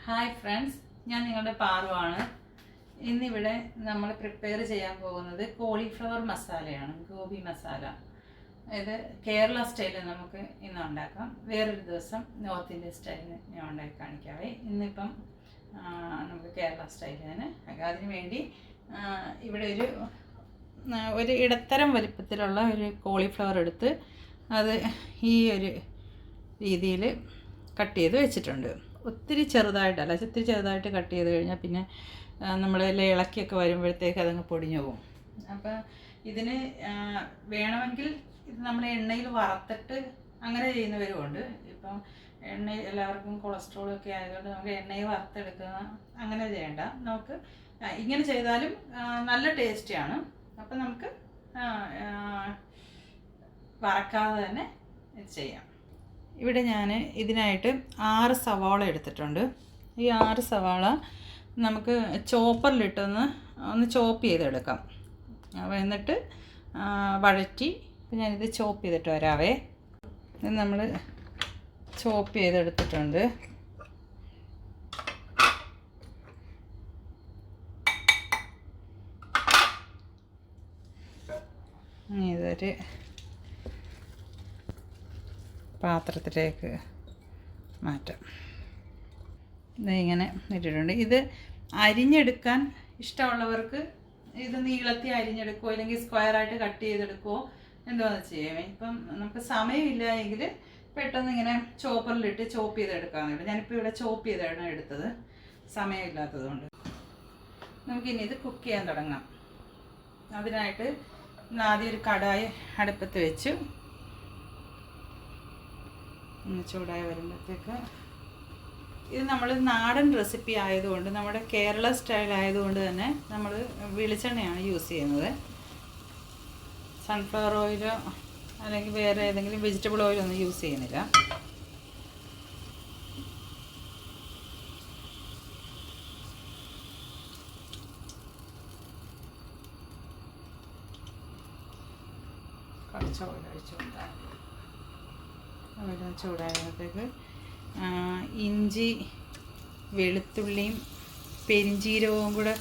Hi friends, ഞാൻ നിങ്ങളുടെ പാറുവാണ്. ഇന്നിവിടെ നമ്മൾ പ്രിപ്പയർ ചെയ്യാൻ പോകുന്നത് കോളിഫ്ലവർ മസാലയാണ്, ഗോബി മസാല. ഇത് കേരള സ്റ്റൈലിൽ നമുക്ക് ഇന്ന് ഉണ്ടാക്കാം. വേറൊരു ദിവസം നോർത്ത് ഇന്ത്യൻ സ്റ്റൈലിന് ഞാൻ ഉണ്ടാക്കി കാണിക്കാവേ. ഇന്നിപ്പം നമുക്ക് കേരള സ്റ്റൈലിന് അതിന് വേണ്ടി ഇവിടെ ഒരു ഇടത്തരം വലിപ്പത്തിലുള്ള ഒരു കോളിഫ്ലവർ എടുത്ത് അത് ഈ ഒരു രീതിയിൽ കട്ട് ചെയ്ത് വെച്ചിട്ടുണ്ട്. ഒത്തിരി ചെറുതായിട്ടല്ല, ഒത്തിരി ചെറുതായിട്ട് കട്ട് ചെയ്ത് കഴിഞ്ഞാൽ പിന്നെ നമ്മൾ ഇളക്കിയൊക്കെ വരുമ്പോഴത്തേക്ക് അതങ്ങ് പൊടിഞ്ഞു പോകും. അപ്പം ഇതിന് വേണമെങ്കിൽ ഇത് നമ്മൾ എണ്ണയിൽ വറുത്തിട്ട് അങ്ങനെ ചെയ്യുന്നവരുമുണ്ട്. ഇപ്പം എല്ലാവർക്കും കൊളസ്ട്രോളൊക്കെ ആയതുകൊണ്ട് നമുക്ക് എണ്ണയിൽ വറുത്തെടുക്കുന്ന അങ്ങനെ ചെയ്യേണ്ട. നമുക്ക് ഇങ്ങനെ ചെയ്താലും നല്ല ടേസ്റ്റിയാണ്. അപ്പം നമുക്ക് വറക്കാതെ തന്നെ ചെയ്യാം. ഇവിടെ ഞാൻ ഇതിനായിട്ട് 6 സവാള എടുത്തിട്ടുണ്ട്. ഈ 6 സവാള നമുക്ക് ചോപ്പറിലിട്ടൊന്ന് ചോപ്പ് ചെയ്തെടുക്കാം. അപ്പോൾ എന്നിട്ട് വഴറ്റി ഞാനിത് ചോപ്പ് ചെയ്തിട്ട് വരാവേ. ഇത് നമ്മൾ ചോപ്പ് ചെയ്തെടുത്തിട്ടുണ്ട്. ഇതൊരു പാത്രത്തിലേക്ക് മാറ്റാം. ഇതിങ്ങനെ ഇട്ടിട്ടുണ്ട്. ഇത് അരിഞ്ഞെടുക്കാൻ ഇഷ്ടമുള്ളവർക്ക് ഇത് നീളത്തിൽ അരിഞ്ഞെടുക്കുമോ അല്ലെങ്കിൽ സ്ക്വയറായിട്ട് കട്ട് ചെയ്തെടുക്കുമോ എന്താണെന്ന് ചെയ്യാമേ. ഇപ്പം നമുക്ക് സമയമില്ല എങ്കിൽ പെട്ടെന്ന് ഇങ്ങനെ ചോപ്പറിലിട്ട് ചോപ്പ് ചെയ്തെടുക്കാമെന്നുണ്ട്. ഞാനിപ്പോൾ ഇവിടെ ചോപ്പ് ചെയ്താണ് എടുത്തത്, സമയമില്ലാത്തതുകൊണ്ട്. നമുക്കിനി ഇത് കുക്ക് ചെയ്യാൻ തുടങ്ങാം. അതിനായിട്ട് ആദ്യം ഒരു കടായി അടുപ്പത്ത് വെച്ച് ചൂടായി വരുമ്പോഴത്തേക്ക് ഇത് നമ്മൾ നാടൻ റെസിപ്പി ആയതുകൊണ്ട്, നമ്മുടെ കേരള സ്റ്റൈൽ ആയതുകൊണ്ട് തന്നെ നമ്മൾ വെളിച്ചെണ്ണയാണ് യൂസ് ചെയ്യുന്നത്. സൺഫ്ലവർ ഓയിലോ അല്ലെങ്കിൽ വേറെ ഏതെങ്കിലും വെജിറ്റബിൾ ഓയിലൊന്നും യൂസ് ചെയ്യുന്നില്ല. കുറച്ച് ഓയിൽ ഒഴിച്ചു കൊടുത്താൽ ചൂടായപ്പോഴത്തേക്ക് ഇഞ്ചി, വെളുത്തുള്ളിയും പെരിഞ്ചീരകവും കൂടെ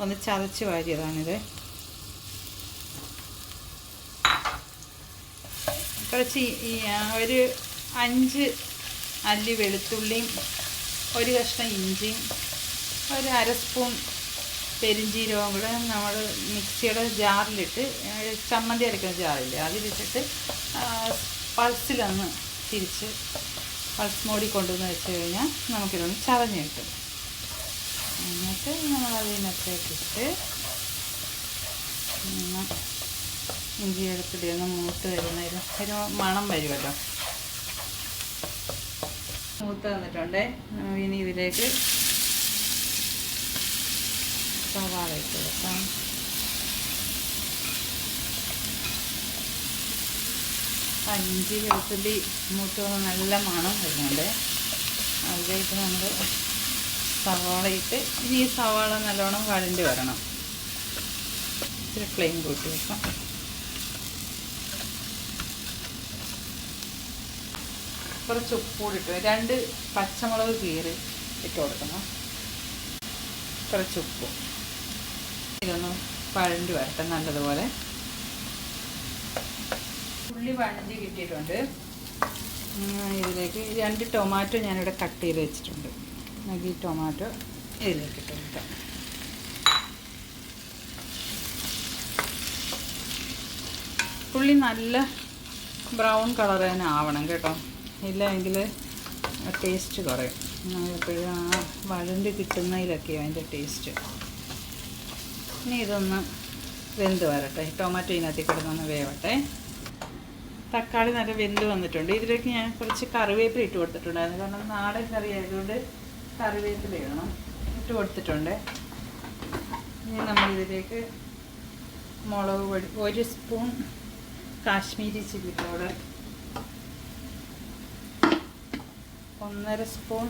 ഒന്ന് ചതച്ച് വാരിയതാണിത്. കുറച്ച് ഒരു 5 അല്ലി വെളുത്തുള്ളിയും ഒരു കഷ്ണം ഇഞ്ചിയും ഒരു 1/2 സ്പൂൺ പെരിഞ്ചീരകവും കൂടെ നമ്മൾ മിക്സിയുടെ ജാറിലിട്ട്, ചമ്മന്തി അരക്കുന്ന ജാറില്ലേ അതിലിട്ടിട്ട് പൾസിലൊന്ന് തിരിച്ച് പൾസ് മോഡിൽ കൊണ്ടുവന്ന് വെച്ച് കഴിഞ്ഞാൽ നമുക്കിതൊന്ന് ചതഞ്ഞ് കിട്ടും. എന്നിട്ട് നമ്മളതിനകത്തേക്കിട്ട് ഇഞ്ചി എടുത്തിട്ട് ഒന്ന് മൂത്ത് വരുന്നതിന് ഒരു മണം വരുമല്ലോ. മൂത്ത് വന്നിട്ടുണ്ട്. ഇനി ഇതിലേക്ക് സവാള ഇട്ട് കൊടുക്കാം. ഇഞ്ചി വെളുത്തുള്ളി മൂത്ത് നല്ല മണം വരുന്നുണ്ട്. അതിലേക്ക് നമ്മൾ സവാള ഇട്ട് ഇനി ഈ സവാള നല്ലോണം വഴണ്ടി വരണം. ഇത്തിരി ഫ്ലെയിം കൂട്ടി വെക്കാം. കുറച്ച് ഉപ്പൂടി ഇട്ട് 2 പച്ചമുളക് കീറി ഇട്ട് കൊടുക്കണം. കുറച്ച് ഉപ്പും. ഇതൊന്ന് വഴണ്ടി വരട്ടെ നല്ലതുപോലെ. ഉള്ളി വഴണ്ടി കിട്ടിയിട്ടുണ്ട്. ഇതിലേക്ക് 2 ടൊമാറ്റോ ഞാനിവിടെ കട്ട് ചെയ്ത് വെച്ചിട്ടുണ്ട്. ഈ ടൊമാറ്റോ ഇതിലേക്ക് ഇട്ട് കൊടുക്കാം. ഉള്ളി നല്ല ബ്രൗൺ കളർ തന്നെ ആവണം കേട്ടോ, ഇല്ലെങ്കിൽ ടേസ്റ്റ് കുറയും. എപ്പോഴും ആ വഴണ്ടി കിട്ടുന്നതിലൊക്കെയാണ് അതിൻ്റെ ടേസ്റ്റ്. ഇനി ഇതൊന്ന് വെന്ത് വരട്ടെ. ടൊമാറ്റോ ഇതിനകത്ത് കിടന്നൊന്ന് വേവട്ടെ. തക്കാളി നല്ല വെന്ത് വന്നിട്ടുണ്ട്. ഇതിലേക്ക് ഞാൻ കുറച്ച് കറിവേപ്പില ഇട്ട് കൊടുത്തിട്ടുണ്ടായിരുന്നു. കാരണം നാടൻ കറി ആയതുകൊണ്ട് കറിവേപ്പില ഇടണം. ഇട്ട് കൊടുത്തിട്ടുണ്ട്. ഇനി നമ്മളിതിലേക്ക് മുളക് പൊടി 1 spoon Kashmiri chilli powder, 1.5 spoon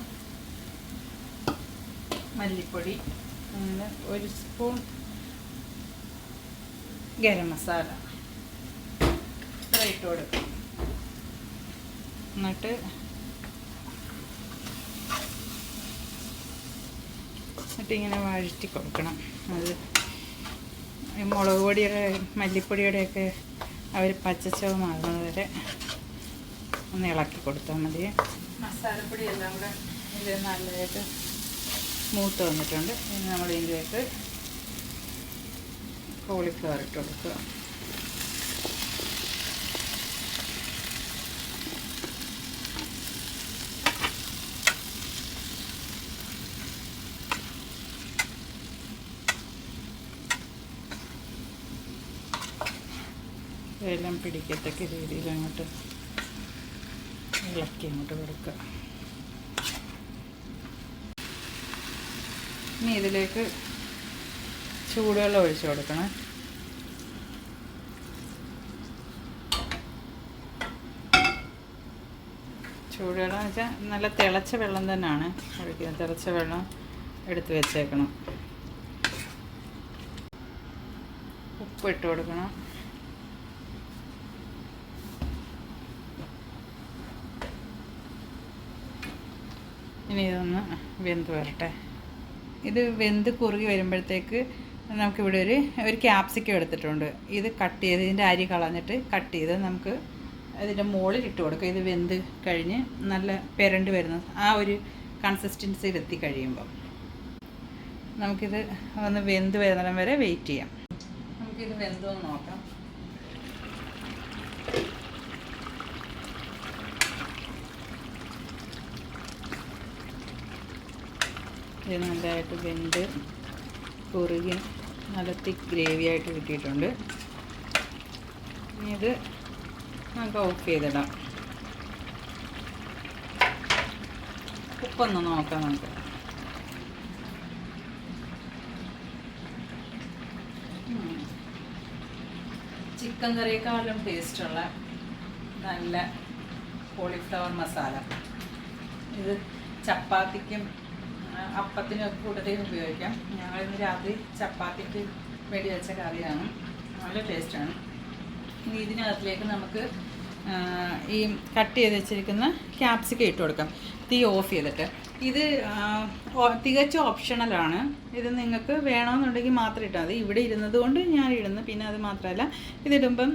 മല്ലിപ്പൊടി, 1 സ്പൂൺ ഗരം മസാല ഇട്ട് കൊടുക്കും. എന്നിട്ട് എന്നിട്ട് ഇങ്ങനെ വഴറ്റി കൊടുക്കണം. അത് മുളക് പൊടിയുടെ മല്ലിപ്പൊടിയുടെയൊക്കെ അവർ പച്ചച്ചവ് മാറുന്നത് വരെ ഒന്ന് ഇളക്കി കൊടുത്താൽ മതി. മസാലപ്പൊടി എല്ലാം കൂടെ ഇത് നല്ലതായിട്ട് മൂത്ത് വന്നിട്ടുണ്ട്. ഇനി നമ്മൾ ഇതിലേക്ക് കോളിഫ്ലവർ ഇട്ട് കൊടുക്കുക. എല്ലാം പിടിക്കത്തക്ക രീതിയിൽ അങ്ങോട്ട് ഇളക്കി അങ്ങോട്ട് കൊടുക്കുക. ഇനി ഇതിലേക്ക് ചൂടുവെള്ളം ഒഴിച്ചു കൊടുക്കണം. ചൂടുവെള്ളം എന്ന് വെച്ചാൽ നല്ല തിളച്ച വെള്ളം തന്നെയാണ് ഒഴിക്കുന്നത്. തിളച്ച വെള്ളം എടുത്ത് വെച്ചേക്കണം. ഉപ്പ് ഇട്ട് കൊടുക്കണം. ഇനി ഇതൊന്ന് വെന്ത് വരട്ടെ. ഇത് വെന്ത് കുറുകി വരുമ്പോഴത്തേക്ക് നമുക്കിവിടെ ഒരു ക്യാപ്സിക്കം എടുത്തിട്ടുണ്ട്. ഇത് കട്ട് ചെയ്ത് ഇതിൻ്റെ അരി കളഞ്ഞിട്ട് കട്ട് ചെയ്ത് നമുക്ക് ഇതിൻ്റെ മുകളിൽ ഇട്ട് കൊടുക്കുക. ഇത് വെന്ത് കഴിഞ്ഞ് നല്ല പെരണ്ട് വരുന്ന ആ ഒരു കൺസിസ്റ്റൻസിയിൽ എത്തി കഴിയുമ്പം നമുക്കിത് ഒന്ന് വെന്ത് വരുന്നിടം വരെ വെയിറ്റ് ചെയ്യാം. നമുക്കിത് വെന്തോന്ന് നോക്കാം. ഇത് നല്ലതായിട്ട് വെന്ത് കുറുകി നല്ല തിക്ക് ഗ്രേവി ആയിട്ട് കിട്ടിയിട്ടുണ്ട്. ഇനി ഇത് നമുക്ക് ഓഫ് ചെയ്തിടാം. ഉപ്പൊന്ന് നോക്കാം നമുക്ക്. ചിക്കൻ കറിയേക്കാളും ടേസ്റ്റുള്ള നല്ല കോളിഫ്ലവർ മസാല. ഇത് ചപ്പാത്തിക്കും അപ്പത്തിനൊക്കെ കൂടുതൽ ഉപയോഗിക്കാം. ഞങ്ങളിന്ന് രാത്രി ചപ്പാത്തിക്ക് വേണ്ടി വെച്ച കറിയാണ്. നല്ല ടേസ്റ്റാണ്. ഇനി ഇതിനകത്തിലേക്ക് നമുക്ക് ഈ കട്ട് ചെയ്ത് വെച്ചിരിക്കുന്ന ക്യാപ്സിക്കം ഇട്ട് കൊടുക്കാം. തീ ഓഫ് ചെയ്തിട്ട്. ഇത് തികച്ചും ഓപ്ഷണലാണ്. ഇത് നിങ്ങൾക്ക് വേണമെന്നുണ്ടെങ്കിൽ മാത്രം ഇട്ടാൽ മതി. ഇവിടെ ഇരുന്നത് കൊണ്ട് ഞാൻ ഇടുന്നു. പിന്നെ അത് മാത്രമല്ല, ഇതിടുമ്പം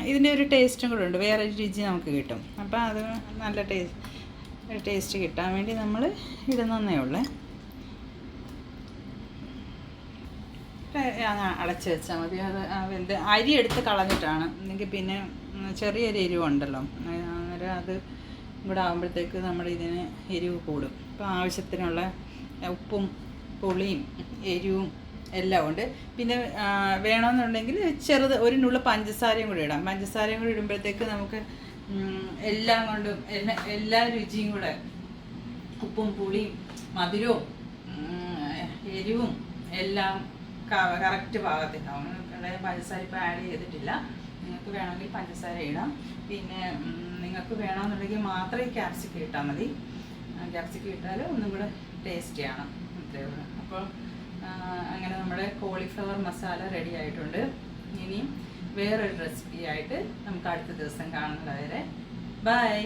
ഇതിൻ്റെ ഒരു ടേസ്റ്റും കൂടെ ഉണ്ട്. വേറെ രുചി നമുക്ക് കിട്ടും. അപ്പം അത് നല്ല ടേസ്റ്റ് കിട്ടാൻ വേണ്ടി നമ്മൾ ഇടുന്നേ ഉള്ളേ. അടച്ച് വെച്ചാൽ മതി. അത് വെന്ത് അരി എടുത്ത് കളഞ്ഞിട്ടാണ്. എങ്കിൽ പിന്നെ ചെറിയൊരു എരിവുണ്ടല്ലോ, അന്നേരം അത് കൂടെ ആകുമ്പോഴത്തേക്ക് നമ്മുടെ ഇതിന് എരിവ് കൂടും. അപ്പോൾ ആവശ്യത്തിനുള്ള ഉപ്പും പുളിയും എരിവും എല്ലാം ഉണ്ട്. പിന്നെ വേണമെന്നുണ്ടെങ്കിൽ ഒരു നുള്ളു പഞ്ചസാരയും കൂടി ഇടാം. പഞ്ചസാരയും കൂടി ഇടുമ്പോഴത്തേക്ക് നമുക്ക് എല്ലാം കൊണ്ടും എല്ലാ രുചിയും കൂടെ, ഉപ്പും പുളിയും മധുരവും എരിവും എല്ലാം കറക്റ്റ് പാകത്തിനാവും. പഞ്ചസാര ഇപ്പോൾ ആഡ് ചെയ്തിട്ടില്ല. നിങ്ങൾക്ക് വേണമെങ്കിൽ പഞ്ചസാര ഇടാം. പിന്നെ നിങ്ങൾക്ക് വേണമെന്നുണ്ടെങ്കിൽ മാത്രമേ ക്യാപ്സിക്കം ഇട്ടാൽ മതി. ക്യാപ്സിക്കം ഇട്ടാൽ ഒന്നും കൂടെ ടേസ്റ്റിയാണ്. അത്രയേ ഉള്ളൂ. അപ്പോൾ അങ്ങനെ നമ്മുടെ കോളിഫ്ലവർ മസാല റെഡി ആയിട്ടുണ്ട്. ഇനിയും വേറൊരു റെസിപ്പി ആയിട്ട് നമുക്ക് അടുത്ത ദിവസം കാണുന്നത് വരെ ബൈ.